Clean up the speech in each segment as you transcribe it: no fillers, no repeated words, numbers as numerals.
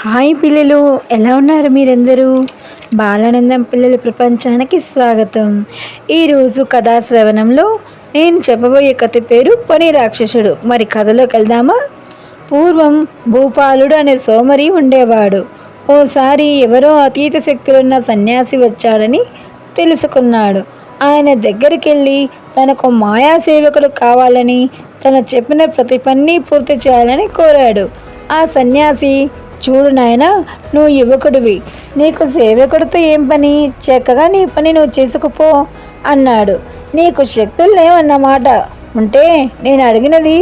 Hi పిల్లలు, ఎలా ఉన్నారు మీరందరూ? బాలానందం పిల్లల ప్రపంచానికి స్వాగతం. ఈరోజు కథా శ్రవణంలో నేను చెప్పబోయే కథ పేరు పని రాక్షసుడు. మరి కథలోకి వెళ్దామా? పూర్వం భూపాలుడు అనే సోమరి ఉండేవాడు. ఓసారి ఎవరో అతీత శక్తులున్న సన్యాసి వచ్చాడని తెలుసుకున్నాడు. ఆయన దగ్గరికి వెళ్ళి తనకు మాయా సేవకుడు కావాలని, తను చెప్పిన ప్రతి పని పూర్తి చేయాలని కోరాడు. ఆ సన్యాసి, చూడు నాయనా, నువ్వు యువకుడివి, నీకు సేవకుడితో ఏం పని? చక్కగా నీ పని నువ్వు చేసుకుపో అన్నాడు. నీకు శక్తులు లేవన్నమాట. ఉంటే నేను అడిగినది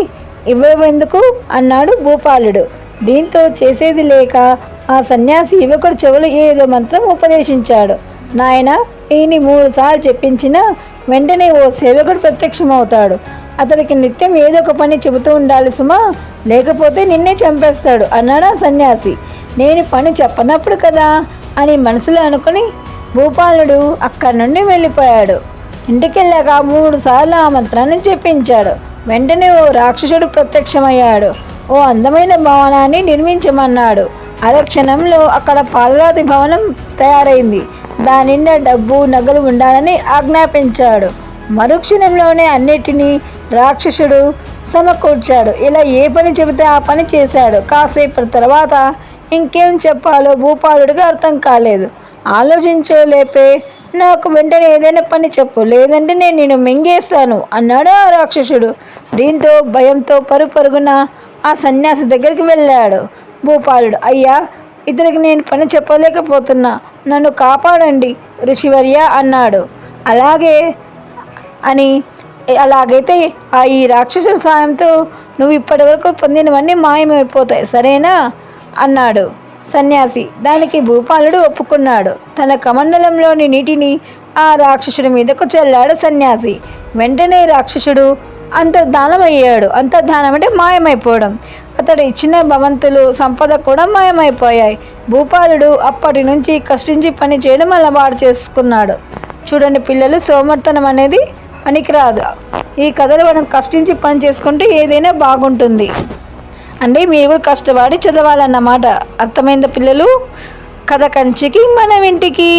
ఇవ్వవెందుకు అన్నాడు భూపాలుడు. దీంతో చేసేది లేక ఆ సన్యాసి యువకుడు చెవులు ఏదో మంత్రం ఉపదేశించాడు. నాయన, ఈయన 3 సార్లు చెప్పించిన వెంటనే ఓ సేవకుడు ప్రత్యక్షమవుతాడు. అతనికి నిత్యం ఏదో ఒక పని చెబుతూ ఉండాలి సుమా, లేకపోతే నిన్నే చంపేస్తాడు అన్నాడు ఆ సన్యాసి. నేను పని చెప్పనప్పుడు కదా అని మనసులో అనుకుని భూపాలుడు అక్కడి నుండి వెళ్ళిపోయాడు. ఇంటికెళ్ళాక 3 సార్లు ఆ మంత్రాన్ని చెప్పించాడు. వెంటనే ఓ రాక్షసుడు ప్రత్యక్షమయ్యాడు. ఓ అందమైన భవనాన్ని నిర్మించమన్నాడు. అరక్షణంలో అక్కడ పాలరాతి భవనం తయారైంది. దాని నిండా డబ్బు నగలు ఉండాలని ఆజ్ఞాపించాడు. మరుక్షణంలోనే అన్నిటినీ రాక్షసుడు సమకూర్చాడు. ఇలా ఏ పని చెబితే ఆ పని చేశాడు. కాసేపటి తర్వాత ఇంకేం చెప్పాలో భూపాలుడికి అర్థం కాలేదు. ఆలోచించలేపే, నాకు వెంటనే ఏదైనా పని చెప్పు, లేదంటే నేను నిన్ను మింగేస్తాను అన్నాడు ఆ రాక్షసుడు. దీంతో భయంతో పరుగున ఆ సన్యాసి దగ్గరికి వెళ్ళాడు. భూపాలుడు, అయ్యా, ఇతనికి నేను పని చెప్పలేకపోతున్నా, నన్ను కాపాడండి ఋషివర్య అన్నాడు. అలాగైతే ఈ రాక్షసుల సాయంతో నువ్వు ఇప్పటి వరకు పొందినవన్నీ మాయమైపోతాయి, సరేనా అన్నాడు సన్యాసి. దానికి భూపాలుడు ఒప్పుకున్నాడు. తన కమండలంలోని నీటిని ఆ రాక్షసుడి మీదకు చల్లాడు సన్యాసి. వెంటనే రాక్షసుడు అంతర్ధానమయ్యాడు. అంతర్ధానం అంటే మాయమైపోవడం. అతడు ఇచ్చిన భవంతులు, సంపద కూడా మాయమైపోయాయి. భూపాలుడు అప్పటి నుంచి కష్టించి పని చేయడం అలవాటు చేసుకున్నాడు. చూడండి పిల్లలు, సోమర్తనం అనేది పనికిరాదు. ఈ కథలు మనం కష్టించి పని చేసుకుంటే ఏదైనా బాగుంటుంది అంటే మీరు కూడా కష్టపడి చదవాలన్నమాట. అర్థమైందా పిల్లలు? కథ కంచికి మనం ఇంటికి.